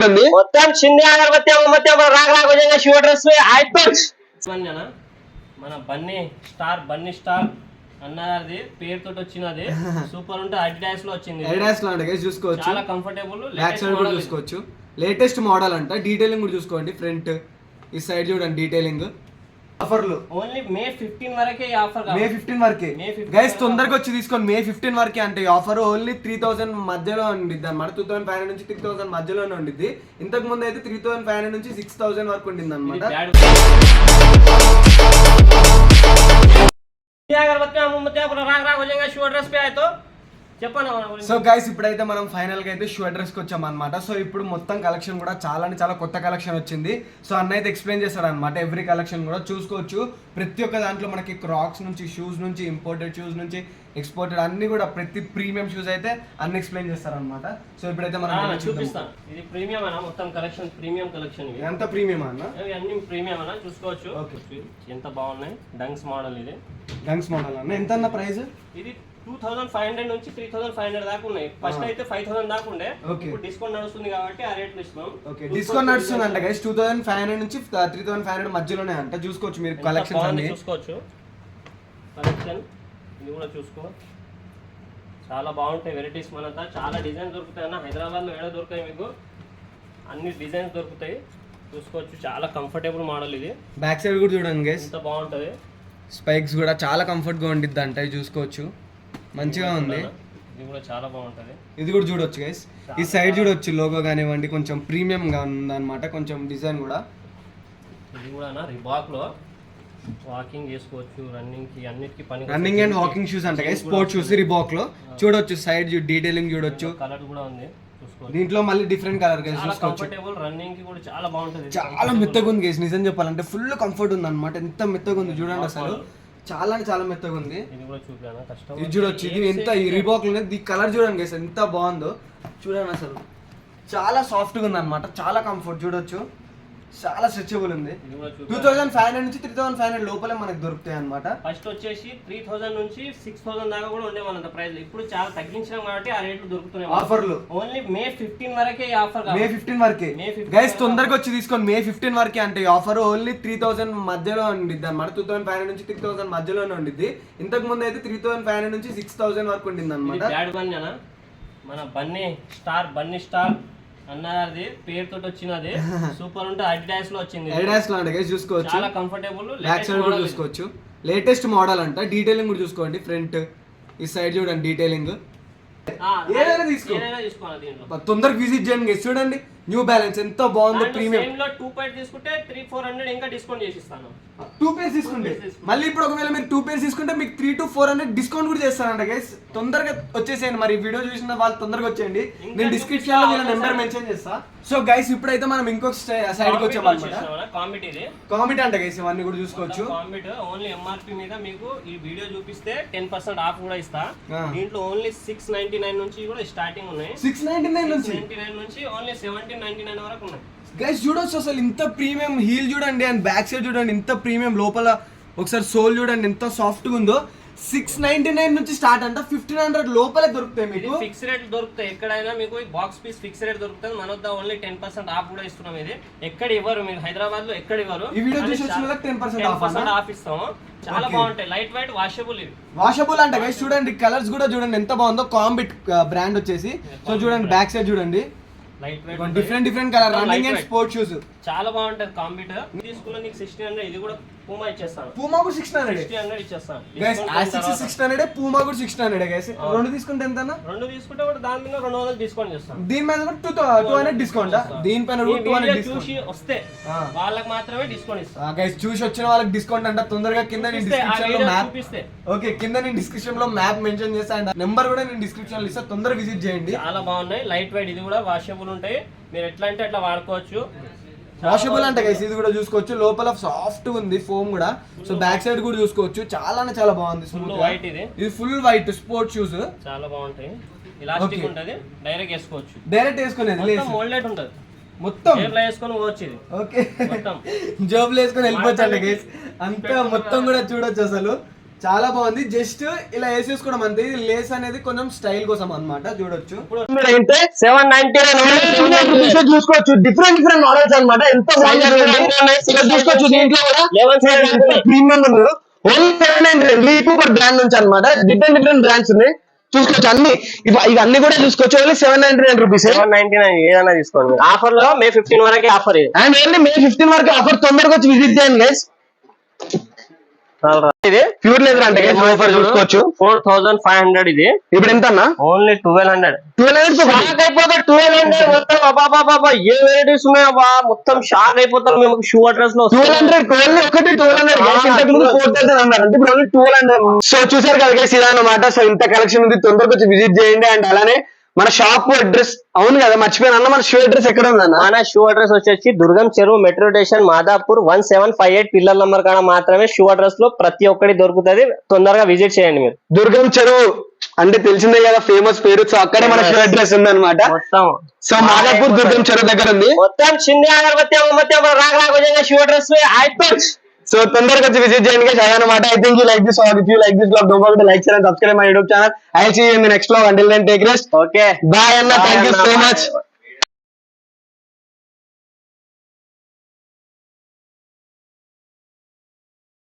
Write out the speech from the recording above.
మొత్తం చిన్న అగరబత్తి అమ్మత్తి రాగరాగ shoe dress మన బన్నీ స్టార్ అన్నది పేరుతో వచ్చినది సూపర్ ఉంటే అడిడాస్ లో వచ్చింది. అడిడాస్ లో అంటే చూసుకోవచ్చు, చాలా కంఫర్టబుల్. బ్యాక్ సైడ్ కూడా చూసుకోవచ్చు, లేటెస్ట్ మోడల్ అంట. డీటెయిలింగ్ కూడా చూసుకోండి, ఫ్రంట్ ఈ సైడ్ చూడండి డీటెయిలింగ్. ఆఫర్లు ఓన్లీ మే 15 వరకే ఆఫర్. మే 15 వరకే గైస్, తొందరగా వచ్చి తీసుకోండి. మే 15 వరకే అంటే ఆఫర్ ఓన్లీ 3000 మధ్యలో ఉండిద్ది అన్నమాట. 2500 నుంచి 3000 మధ్యలోనే ఉండిద్ది. ఇంతకు ముందు అయితే 3500 నుంచి 6000 వరకు ఉండింది అనమాట. సో గైస్ ఇప్పుడైతే మనం ఫైనల్ గా అయితే షూ అడ్రస్ కి వచ్చాం అనమాట. సో ఇప్పుడు మొత్తం కలెక్షన్ కూడా చాలా కొత్త కలెక్షన్ వచ్చింది. సో అన్న అయితే ఎక్స్ప్లెయిన్ చేస్తాడు అనమాట. ఎవ్రీ కలెక్షన్ కూడా చూసుకోవచ్చు. ప్రతి ఒక్క దాంట్లో మనకి క్రాక్స్ నుంచి, షూస్ నుంచి, ఇంపోర్టెడ్ షూస్ నుంచి, ఎక్స్పోర్టెడ్ అన్ని కూడా ప్రతి ప్రీమియం షూస్ అయితే అన్ని ఎక్స్ప్లెయిన్ చేస్తారు అనమాట. సో ఇప్పుడైతే మనం చూపిస్తాం. ఇది ప్రీమియం అన్న, మొత్తం కలెక్షన్ ప్రీమియం కలెక్షన్. ఎంత ప్రీమియం అన్న? అన్ని ప్రీమియం అన్న, చూసుకోవచ్చు. ఎంత బాగున్నాయి. డంగ్స్ మోడల్. ఇది డంగ్స్ మోడల్ అన్న. ఎంత అన్న ప్రైస్? ఇది 2500 నుంచి 3500 దాకా ఉన్నాయి. ఫస్ట్ అయితే 5000 దాకా ఉండే. ఇప్పుడు డిస్కౌంట్ నడుస్తుంది కాబట్టి ఆ రేట్లు ఇస్తున్నాం. ఓకే, డిస్కౌంట్ నడుస్తుంది అంట గైస్. 2500 నుంచి 3500 మధ్యలోనే అంట. చూసుకోవచ్చు మీరు కలెక్షన్స్ అన్ని చూసుకోవచ్చు. కలెక్షన్ ఇది కూడా చూసుకో, చాలా బాగుంటాయి వెరైటీస్. మనంతా చాలా డిజైన్స్ దొరుకుతాయి అన్న. హైదరాబాద్ లో ఏడ దొరుకుతాయి మీకు, అన్ని డిజైన్స్ దొరుకుతాయి. చూసుకోవచ్చు, చాలా కంఫర్టబుల్ మోడల్. ఇది బ్యాక్ సైడ్ కూడా చూడండి గైస్, ఎంత బాగుంటది. స్పైక్స్ కూడా చాలా కంఫర్ట్ గా ఉండిద్ది అంట. చూసుకోవచ్చు, మంచిగా ఉంది. ఇది కూడా చాలా బాగుంటది. ఇది కూడా చూడొచ్చు గైస్. ఈ సైడ్ చూడొచ్చు, లోగో కానివ్వండి, కొంచెం ప్రీమియం గా ఉందన్నమాట. కొంచెం డిజైన్ కూడా. ఇది కూడా రిబాక్ లో వాకింగ్ చేసుకోవచ్చు, రన్నింగ్ కి అన్నిటికి పని. రన్నింగ్ అండ్ వాకింగ్ షూస్ అంట గైస్, స్పోర్ట్స్ షూస్ రిబాక్ లో. చూడొచ్చు సైడ్ డీటెయిలింగ్ చూడొచ్చు. కలర్ కూడా ఉంది, దీంట్లో మళ్ళీ డిఫరెంట్ కలర్ గైస్. చూసుకోవచ్చు, కంఫర్టబుల్. రన్నింగ్ కి కూడా చాలా బాగుంటది. చాలా మెత్తగా ఉంది గైస్. నిజం చెప్పాలంటే ఫుల్ కంఫర్ట్ ఉంది అన్నమాట. ఎంత మెత్తగా ఉంది చూడండి, అసలు చాలా మెత్తగా ఉంది. ఇది చూడొచ్చు, ఇది ఎంత రిబాక్ లో ఈ కలర్ చూడండి గైస్, ఎంత బాగుందో చూడండి. అసలు చాలా సాఫ్ట్ గా ఉంది అన్నమాట, చాలా కంఫర్ట్. చూడొచ్చు, చాలా స్ట్రెచబుల్ ఉంది. 2500 నుంచి 3500 లోపలే మనకు దొరుకుతాయి అన్నమాట. ఫస్ట్ వచ్చేసి 3000 నుంచి 6000 దాకా కూడా ఉండే వాళ్ళ ప్రైస్. ఇప్పుడు చాలా తగ్గించాం కాబట్టి ఆ రేట్లు దొరుకుతున్నాయి. ఆఫర్లు ఓన్లీ మే 15 వరకే ఆఫర్. మే 15 వరకే గైస్, తొందరగా వచ్చి తీసుకోండి. మే 15 వరకే అంటే ఆఫర్ ఓన్లీ 3000 మధ్యలో ఉండిద్ది అన్నమాట. 2500 నుంచి 3000 మధ్యలోనే ఉండిద్ది. ఇంతకు ముందు అయితే 3500 నుంచి 6000 వరకు ఉండింది అన్నమాట. మన బన్నీ స్టార్ అన్నది పేరుతో వచ్చినది సూపర్ ఉంటే అడిడాస్ లో వచ్చింది. అడిడాస్ లో అంటే గైస్ చూసుకోవచ్చు, చాలా కంఫర్టబుల్. బ్యాక్ సైడ్ కూడా చూసుకోవచ్చు, లేటెస్ట్ మోడల్ అంట. డీటెయిలింగ్ కూడా చూసుకోండి, ఫ్రంట్ ఈ సైడ్ చూడండి డీటెయిలింగ్. ఏదైనా తీసుకోవాలి, తొందరగా విజిట్ చేయండి. చూడండి న్యూ బ్యాలెన్స్ ఎంత బాగుందో. ప్రీమియం 2 పైర్ తీసుకుంటే 300-400 ఇంకా డిస్కౌంట్ చేసి ఇస్తాను. 2 పేర్స్ తీసుకుంటే మళ్ళీ ఇప్పుడు ఒకవేళ మీరు 2 పేర్స్ తీసుకుంటే మీకు 300-400 డిస్కౌంట్ కూడా చేస్తానంట గైస్. తొందరగా వచ్చేసేయండి. మరి వీడియో చూసిన వాళ్ళు తొందరగా వచ్చేయండి. నేను డిస్క్రిప్షన్ లో వీళ్ళ నెంబర్ మెన్షన్ చేస్తా. సో గైస్ ఇప్పుడైతే మనం ఇంకొక సైడ్ కి వచ్చాం అన్నమాట. కాంబిట్ అంట గైస్, ఇవన్నీ కూడా చూసుకోవచ్చు. కాంబిట్ ఓన్లీ ఎంఆర్పి మీద మీకు ఈ వీడియో చూపిస్తే 10% ఆఫ్ కూడా ఇస్తా. దీంట్లో ఓన్లీ 699 నుంచి కూడా స్టార్టింగ్ ఉన్నాయి. 699 నుంచి ఓన్లీ 1799 వరకు ఉన్నాయి గైస్. చూడొచ్చు అసలు ఇంత ప్రీమియం. హీల్ చూడండి అండ్ బ్యాక్ సైడ్ చూడండి ఎంత ప్రీమియం. లోపల ఒకసారి సోల్ చూడండి ఎంత సాఫ్ట్ గా ఉందో. 699 నుంచి స్టార్ట్ అంట. 1500 లోపలే దొరుకుతాయి మీకు. ఫిక్స్ రేట్ దొరుకుతాయి ఎక్కడైనా. మీకు బాక్స్ పీస్ ఫిక్స్ రేట్ దొరుకుతుంది. మన వద్ద ఓన్లీ 10% ఆఫ్ కూడా ఇస్తున్నాం. ఇది ఎక్కడ ఇవ్వరు మీరు, హైదరాబాద్ లో ఎక్కడ ఇవ్వరు. ఈ వీడియో చూసి వచ్చిన వాళ్ళకి 10% ఆఫ్ ఇస్తాము. చాలా బాగుంటాయి, లైట్ వెయిట్, వాషబుల్. ఇవి వాషబుల్ అంటే గైస్ చూడండి, కలర్స్ కూడా చూడండి ఎంత బాగుందో. కాంబిట్ బ్రాండ్ వచ్చేసి. సో చూడండి బ్యాక్ సైడ్ చూడండి, light weight, different colour, running and sports shoes. చాలా బాగుంటది. కాంబిట్ తీసుకున్న నీకు 1600. ఇది కూడా పూమా ఇచ్చేస్తాను. పూమా కూడా 1600 ఇచ్చేస్తాను గైస్. ఆ 600 పూమా కూడా 1600 గైస్. రెండు తీసుకుంటే ఎంత అన్న? రెండు తీసుకుంటే కూడా దాని మీద 200 డిస్కౌంట్ చేస్తాను. దీని మీద కూడా 200 డిస్కౌంట్. దీనిపైన 200 డిస్కౌంట్. చూసి వస్తే వాళ్ళకి మాత్రమే డిస్కౌంట్ ఇస్తాను గైస్. చూసి వచ్చిన వాళ్ళకి డిస్కౌంట్ అంట. తొందరగా కింద నేను డిస్క్రిప్షన్ లో మ్యాప్ ఓకే కింద నేను డిస్క్రిప్షన్ లో మ్యాప్ మెన్షన్ చేస్తా. అండ్ నెంబర్ కూడా నేను డిస్క్రిప్షన్ లో ఇస్తా. తొందరగా విజిట్ చేయండి. చాలా బాగున్నాయి, లైట్ వెయిట్. ఇది కూడా వాషబుల్ ఉంటాయి. మీరు ఎట్లా అంటే అట్లా వాడుకోవచ్చు. వాషబుల్ అంటే గైస్ ఇది కూడా చూసుకోవచ్చు. లోపల సాఫ్ట్ ఉంది ఫోమ్ కూడా. సో బ్యాక్ సైడ్ కూడా చూసుకోవచ్చు. చాలా బాగుంది. Smooth white. ఇది ఫుల్ వైట్ స్పోర్ట్స్ షూస్. చాలా బాగుంటాయి. ఇలాస్టిక్ ఉంటది, డైరెక్ట్ వేసుకోవచ్చు. డైరెక్ట్ వేసుకునేది మోల్డెడ్ ఉంటది. మొత్తం జేబులో వేసుకొని పోవచ్చు. ఇది ఓకే, జేబులో వేసుకొని వెళ్ళిపోవచ్చు అండి గైస్. అంతా మొత్తం కూడా చూడొచ్చు. అసలు చాలా బాగుంది. జస్ట్ ఇలా వేసేసుకోవడం అంతే. ఇది లేస్ అనేది కొంచెం స్టైల్ కోసం అన్నమాట. చూడొచ్చు అయితే 799 చూసుకోవచ్చు. డిఫరెంట్ మోడల్స్ అన్నమాట. ఎంత చూసుకోవచ్చు. దీంట్లో కూడా ప్రీమియం ఉంది. ఓన్లీ 799 లీపూపర్ బ్రాండ్ నుంచి అన్నమాట. డిఫరెంట్ బ్రాండ్స్ ఉన్నాయి చూసుకోవచ్చు. అన్ని ఇవన్నీ కూడా చూసుకోవచ్చు. Only 799 rupees. 799 ఏదైనా తీసుకోండి. ఆఫర్ లో May 15 వరకే ఆఫర్ ఇది. అండ్ ఓన్లీ May 15 వరకు ఆఫర్. తొందరగా వచ్చి విజిట్ చేయండి గైస్. ఇది ప్యూర్ లెదర్ అంటే చూసుకోవచ్చు. 4500 ఇది. ఇప్పుడు ఎంత అన్న? ఓన్లీ 1200. 1200 అయిపోతే 1200 మొత్తం. అబ్బా ఏ వెరైటీస్ ఉన్నాయబ్బా, మొత్తం షాక్ అయిపోతారు మేము. షూ అడ్రస్ లో 200 ఓన్లీ ఒకటి 200 ఇంతకు ముందు 4000 అన్నారు. అంటే ఇప్పుడు ఓన్లీ 200. సో చూసారు కదా గైస్, ఇదన్నమాట. సో ఇంత కలెక్షన్ ఉంది. తొందరగా వచ్చి విజిట్ చేయండి. అండ్ అలానే మన షాప్ అడ్రస్, అవును కదా మర్చిపోయాను అన్న, మన షూ అడ్రస్ ఎక్కడ ఉందన్న? మన షూ అడ్రస్ వచ్చేసి దుర్గం చెరువు మెట్రో స్టేషన్ మాదాపూర్ 1758 పిల్లల నంబర్ కాడ మాత్రమే షూ అడ్రస్ లో ప్రతి ఒక్కటి దొరుకుతుంది. తొందరగా విజిట్ చేయండి మీరు. దుర్గం చెరువు అంటే తెలిసిందే కదా, ఫేమస్ పేరు. సో అక్కడే మన షూ అడ్రస్ ఉంది అనమాట. మొత్తం సో మాదాపూర్ దుర్గం చెరువు దగ్గర ఉంది. మొత్తం చిన్న అగరబత్తి మొత్తం రాక షూ అడ్రస్ సో తొందరగా వచ్చి విజిట్ చేయండి అనమాట. I think you like this are, if you like this blog, don't forget to like, share and subscribe my YouTube channel. I will see you in the next blog. Until then take rest. Okay, bye అన్న. Thank you so much.